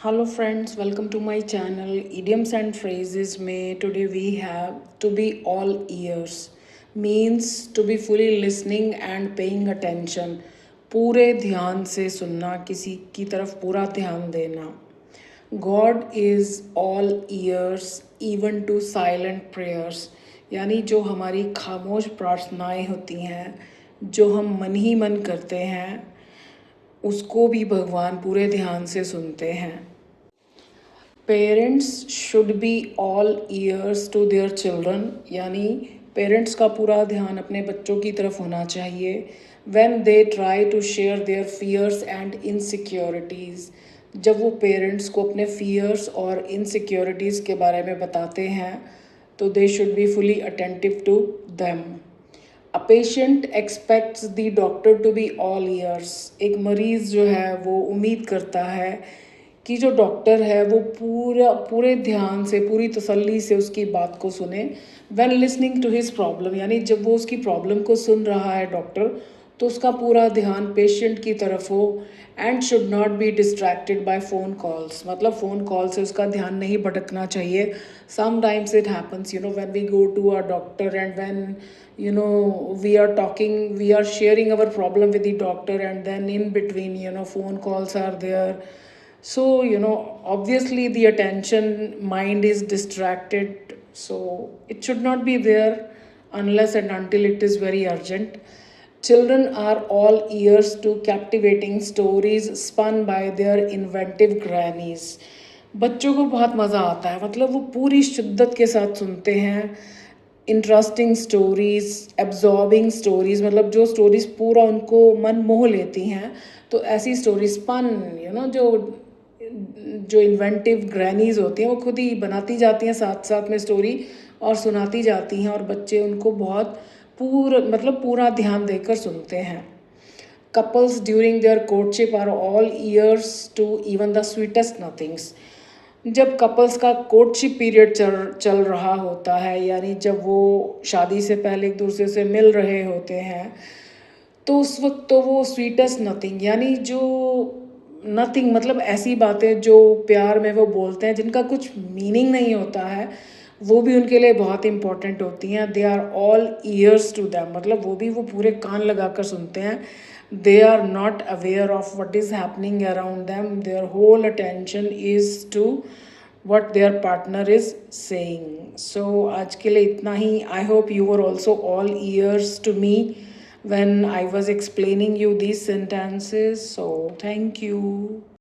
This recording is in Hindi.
Hello friends, welcome to my channel Idioms and Phrases. May today we have to be all ears means to be fully listening and paying attention. पूरे ध्यान से सुनना, किसी की तरफ पूरा ध्यान देना. God is all ears even to silent prayers. यानी जो हमारी खामोश प्रार्थनाएं होती हैं, जो हम मन ही मन करते हैं, उसको भी भगवान पूरे ध्यान से सुनते हैं. Parents should be all ears to their children. यानी पेरेंट्स का पूरा ध्यान अपने बच्चों की तरफ होना चाहिए when they try to share their fears and insecurities. जब वो पेरेंट्स को अपने फियर्स और इनसिक्योरिटीज़ के बारे में बताते हैं तो they should be fully attentive to them. A patient expects the doctor to be all ears. एक मरीज़ जो है वो उम्मीद करता है कि जो डॉक्टर है वो पूरे ध्यान से पूरी तसल्ली से उसकी बात को सुने. When listening to his problem, यानी जब वो उसकी प्रॉब्लम को सुन रहा है डॉक्टर, तो उसका पूरा ध्यान पेशेंट की तरफ हो. And should not be distracted by phone calls. मतलब फ़ोन कॉल से उसका ध्यान नहीं भटकना चाहिए. Sometimes it happens, when we go to a doctor and when we are talking, we are sharing our problem with the doctor, and then in between phone calls are there. So obviously the attention mind is distracted, so it should not be there unless and until it is very urgent. Children are all ears to captivating stories spun by their inventive grannies. बच्चों को बहुत मज़ा आता है, मतलब वो पूरी शिद्दत के साथ सुनते हैं इंटरेस्टिंग स्टोरीज़, एब्जॉर्बिंग स्टोरीज़. मतलब जो स्टोरीज़ पूरा उनको मन मोह लेती हैं, तो ऐसी स्टोरीज पन जो जो इन्वेंटिव ग्रैनीज होती हैं वो खुद ही बनाती जाती हैं साथ साथ में स्टोरी, और सुनाती जाती हैं, और बच्चे उनको बहुत पूरा ध्यान देकर सुनते हैं. Couples during their courtship are all ears to even the sweetest nothings. जब कपल्स का कोर्टशिप पीरियड चल रहा होता है, यानी जब वो शादी से पहले एक दूसरे से मिल रहे होते हैं, तो उस वक्त तो वो स्वीटेस्ट नथिंग, यानी जो नथिंग मतलब ऐसी बातें जो प्यार में वो बोलते हैं जिनका कुछ मीनिंग नहीं होता है, वो भी उनके लिए बहुत इंपॉर्टेंट होती हैं. They are all ears to them, मतलब वो पूरे कान लगा कर सुनते हैं. They are not aware of what is happening around them. Their whole attention is to what their partner is saying. So आज के लिए इतना ही. I hope you were also all ears to me when I was explaining you these sentences. So thank you.